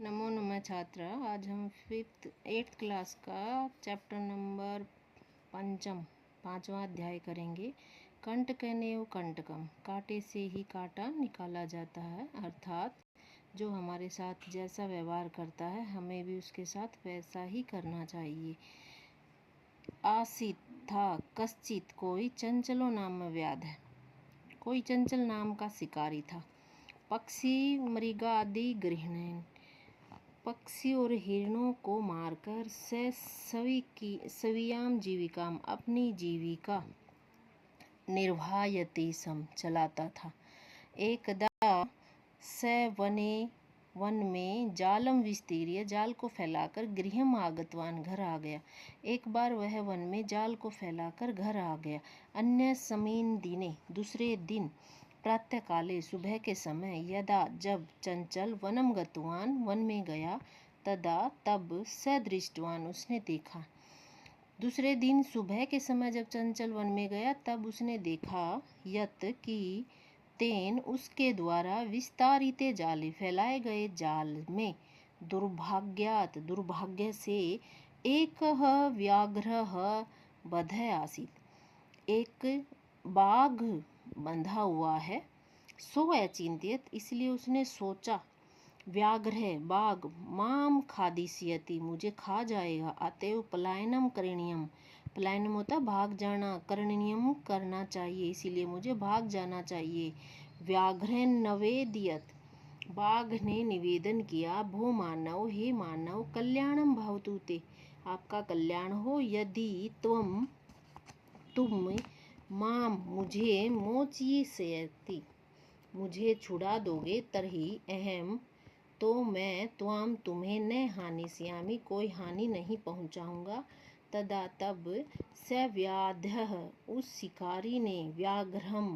नमो नमः छात्रा। आज हम 8th क्लास का चैप्टर नंबर पांचवा अध्याय करेंगे। कंटकनेव कंटकम, कांटे से ही कांटा निकाला जाता है। अर्थात जो हमारे साथ जैसा व्यवहार करता है हमें भी उसके साथ वैसा ही करना चाहिए। आसीत था कश्चित, कोई चंचलो नाम व्याध है। कोई चंचल नाम का शिकारी था। पक्षी मृगादि गृहणेन, पक्षी और हिरणों को मारकर सवियाम जीविकाम, अपनी जीविका निर्वाहयति सम, चलाता था। एकदा स वन में जालम विस्तीर्य, जाल को फैलाकर गृहम आगतवान, घर आ गया। एक बार वह वन में जाल को फैलाकर घर आ गया। अन्य समीन दिने, दूसरे दिन प्रातः काले, सुबह के समय, यदा जब, चंचल वनम गतवान, वन में गया, तदा तब, स दृष्टवान, उसने देखा। दूसरे दिन सुबह के समय जब चंचल वन में गया तब उसने देखा, यत की तेन, उसके द्वारा, विस्तारित जाले, फैलाए गए जाल में, दुर्भाग्यात, दुर्भाग्य से, एक व्याघ्र बध आसीत, एक बाघ बंधा हुआ है। सो अचिंत्यत, इसलिए उसने सोचा, व्याघ्र, बाघ, माम खादिष्यति, मुझे खा जाएगा। अतएव पलायनम करणीयम, पलायनम होता भाग जाना, करणीयम करना चाहिए, इसीलिए मुझे भाग जाना चाहिए। व्याघ्र नवेदियत, बाघ ने निवेदन किया, भो मानव, हे मानव, कल्याणम भवतु ते, आपका कल्याण हो। यदि तुम माम, मुझे मोचयिष्यति, मुझे छुड़ा दोगे, तरही अहम, तो मैं त्वाम, तुम्हें, न हानिष्यामि, कोई हानि नहीं पहुंचाऊंगा। तदा तब, स व्याधः, उस शिकारी ने, व्याघ्रम,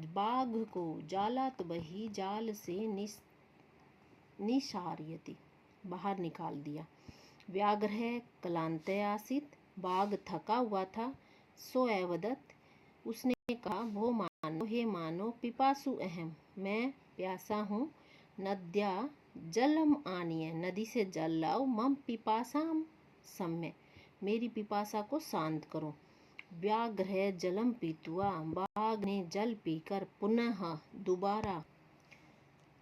बाघ को, जालात बही, जाल से निसार्यति, बाहर निकाल दिया। व्याघ्र क्लांत आसीत, बाघ थका हुआ था। सो अवदत्, उसने कहा, भो मानो, हे मानो, पिपासु अहम, मैं प्यासा हूँ। नद्या जलम आनिय, नदी से जल लाओ। मम पिपासाम सम्य, मेरी पिपासा को शांत करो। व्याघ्र जलम पीत्वा, बाघ ने जल पीकर, पुनः, दोबारा,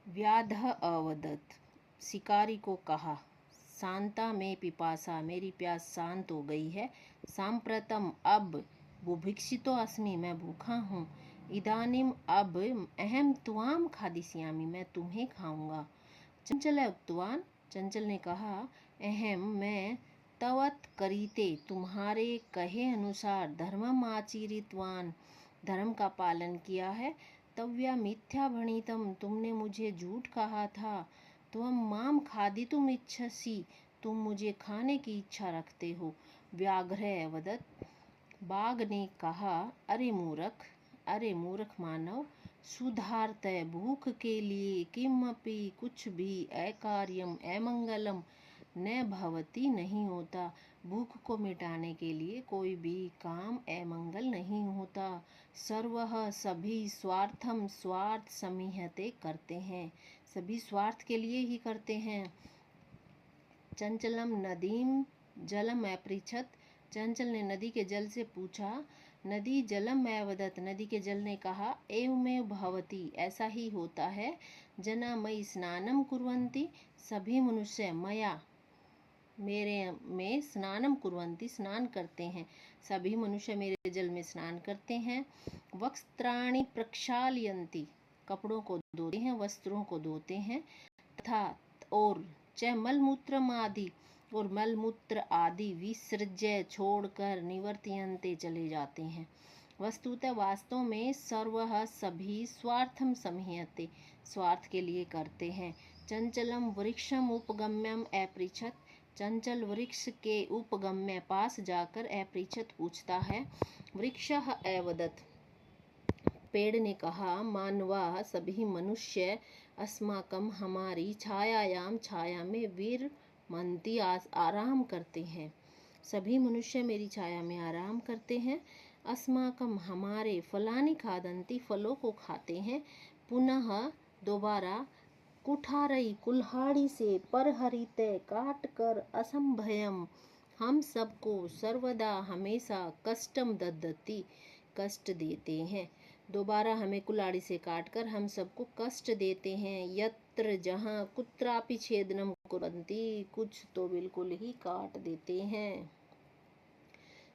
व्याधः अवदत्, शिकारी को कहा, शांता में पिपासा, मेरी प्यास शांत हो गई है। सांप्रतम, अब, बुभुक्षितो अस्मि, मैं भूखा हूँ। इदानीम, अब, अहम त्वाम खादिष्यामि, मैं तुम्हें खाऊंगा। चंचल उक्तवान, चंचल ने कहा, अहम, मैं, तवत करीते, तुम्हारे कहे अनुसार, धर्मम आचरितवान, धर्म का पालन किया है। तव्या मिथ्या भणितम, तुमने मुझे झूठ कहा था। त्वम माम खादितुम इच्छसि, तुम मुझे खाने की इच्छा रखते हो। व्याघ्र वदत्, बाघ ने कहा, अरे मूर्ख मानव, सुधार्थ, भूख के लिए, किमपि, कुछ भी, अकार्यम, अमंगलम, न भवति, नहीं होता। भूख को मिटाने के लिए कोई भी काम अमंगल नहीं होता। सर्वः, सभी, स्वार्थम, स्वार्थ, समीहते, करते हैं, सभी स्वार्थ के लिए ही करते हैं। चंचलम नदीम जलम अपृच्छत, चंचल ने नदी के जल से पूछा। नदी जलम अवदत्, नदी के जल ने कहा, एवमेव भवति, ऐसा ही होता है। जना मयि स्नानम कुर्वन्ति, सभी मनुष्य, मया, मेरे में, स्नानम कुर्वन्ति, स्नान करते हैं, सभी मनुष्य मेरे जल में स्नान करते हैं। वस्त्राणि प्रक्षालयन्ति, कपड़ों को धोते हैं, वस्त्रों को धोते हैं। तथा, और, च मलमूत्रम आदि, और मलमूत्र आदि, विसर्ज्य, छोड़कर, निवर्तयन्ते, चले जाते हैं। वस्तुतः, वास्तव में, सर्वः, सभी, स्वार्थम समीहते, स्वार्थ के लिए करते हैं। चंचलम वृक्षम उपगम्यम अपृच्छत, चंचल वृक्ष के उपगम्य, पास जाकर, अपृच्छत, पूछता है। वृक्षः अवदत्, पेड़ ने कहा, मानवा, सभी मनुष्य, अस्माकम, हमारी, छायायाम, छाया में, विरमन्ति, आराम करते हैं, सभी मनुष्य मेरी छाया में आराम करते हैं। अस्माकम, हमारे, फलानि खादन्ति, फलों को खाते हैं। पुनः, दोबारा, कुठारई कुल्हाड़ी से परहरिते काट कर असंभयम हम सबको सर्वदा हमेशा कष्टम दद्दती कष्ट देते हैं। दोबारा हमें कुल्हाड़ी से काटकर हम सबको कष्ट देते हैं। यत्र जहाँ कुत्रापि छेदनम कुर्वन्ति कुछ तो बिल्कुल ही काट देते हैं।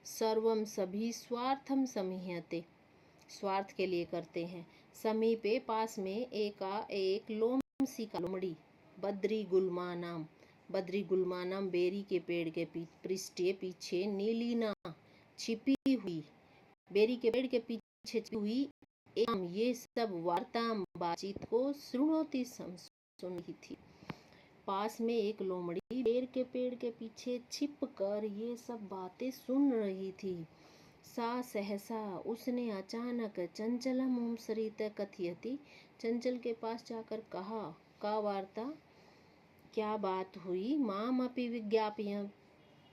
सर्वम सभी स्वार्थम समीहते स्वार्थ के लिए करते हैं। समीपे पास में एक लोमसिका लोमड़ी बद्री गुल्मा नाम बेरी के पेड़ के पृष्ठे पीछे नीलीना छिपी हुई बेरी के पेड़ के पीछे छिपी हुई एवं ये सब वार्ताम बातचीत को सुनोती सुन रही थी। पास में एक लोमड़ी बेर के पेड़ के पीछे छिप कर ये सब बातें सुन रही थी। सा सहसा उसने अचानक चंचलम ओम सरित कथयति चंचल के पास जाकर कहा, का वार्ता, क्या बात हुई? माम अपि विज्ञापय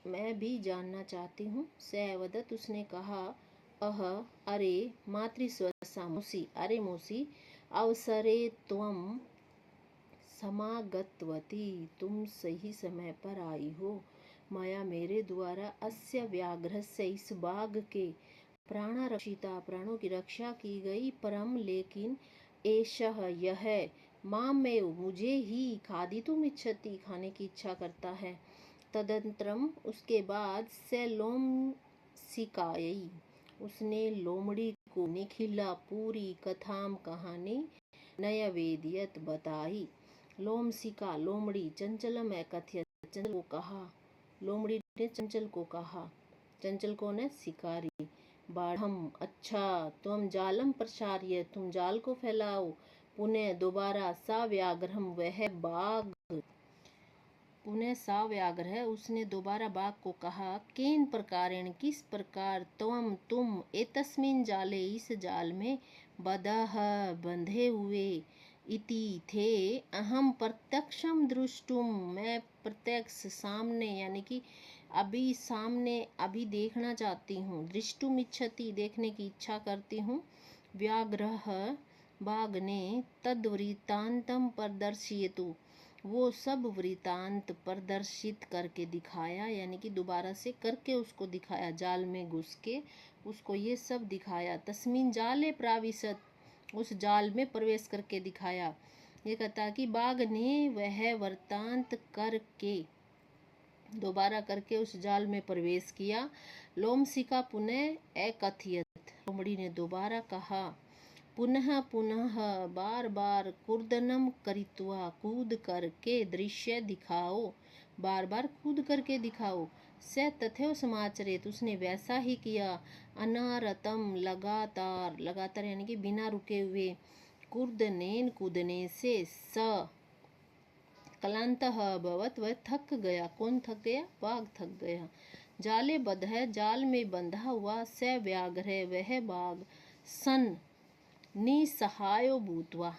मैं भी जानना चाहती हूँ। सैवदत उसने कहा, अरे मातृस्वसा मौसी, अरे मौसी, अवसरे त्वम समागतवती तुम सही समय पर आई हो। माया मेरे द्वारा अस्य व्याघ्र से इस बाघ के प्राणरक्षिता प्राणों की रक्षा की गई, परम लेकिन एषः यह मामेव मुझे ही खादितुम इच्छति खाने की इच्छा करता है। तदंतरम उसके बाद से लोमसिकायै उसने लोमड़ी को निखिला पूरी कथाम कहानी नयवेदियत बताई। लोमसिका लोमड़ी चंचलम कथयत चंचल को कहा, लोमड़ी ने चंचल को कहा, चंचल को ने शिकारी, बाढ़म अच्छा तुम जालम प्रसार्य तुम जाल को फैलाओ, पुनः दोबारा सा व्याघ्रम वह बाघ पुनः सा व्याघ्र है उसने दोबारा बाघ को कहा, केन प्रकारेण किस प्रकार तुम एतस्मिन् जाले इस जाल में बदह बंधे हुए इति थे अहम प्रत्यक्षम दृष्टुम मैं प्रत्यक्ष सामने यानी कि अभी देखना चाहती हूँ। दृष्टुम इच्छति देखने की इच्छा करती हूँ। व्याघ्रः बाघ ने तद वृत्तांतम प्रदर्शयतु वो सब वृत्तांत प्रदर्शित करके दिखाया यानी कि दोबारा से करके उसको दिखाया, जाल में घुस के उसको ये सब दिखाया। तस्मिन जाले प्राविशत उस जाल में प्रवेश करके दिखाया। ये कहता कि बाघ ने वह वृत्तांत करके दोबारा करके उस जाल में प्रवेश किया। लोमसिका पुनः एकथयत लोमड़ी ने दोबारा कहा, पुनः पुनः बार बार कूर्दनम करित्वा कूद करके दृश्य दिखाओ, बार बार कूद करके दिखाओ। स तथैव समाचरेत उसने वैसा ही किया। अनारतम लगातार यानी कि बिना रुके हुए, कूर्दनेन कूदने से स क्लांतः अभवत वह थक गया। कौन थक गया? बाघ थक गया। जाले बद्ध है जाल में बंधा हुआ, स व्याघ्र वह बाघ, सन निसहायो भूतवा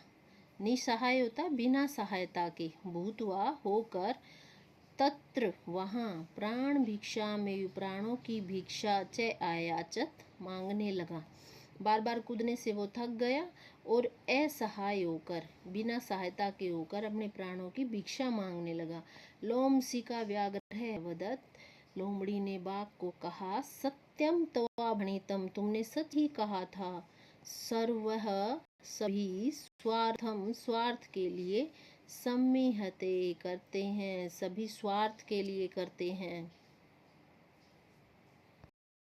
निसहाय होता बिना सहायता के, भूतवा होकर, तत्र वहाँ, प्राण भिक्षा में प्राणों की भिक्षा च आयाचत मांगने लगा। बार बार कूदने से वो थक गया और असहाय होकर बिना सहायता के होकर अपने प्राणों की भिक्षा मांगने लगा। लोमसिका व्याघ्र वदत लोमड़ी ने बाघ को कहा, सत्यम तवा भणितम तुमने सच ही कहा था। सर्वः सभी स्वार्थम स्वार्थ के लिए सम्मिहते करते हैं, सभी स्वार्थ के लिए करते हैं।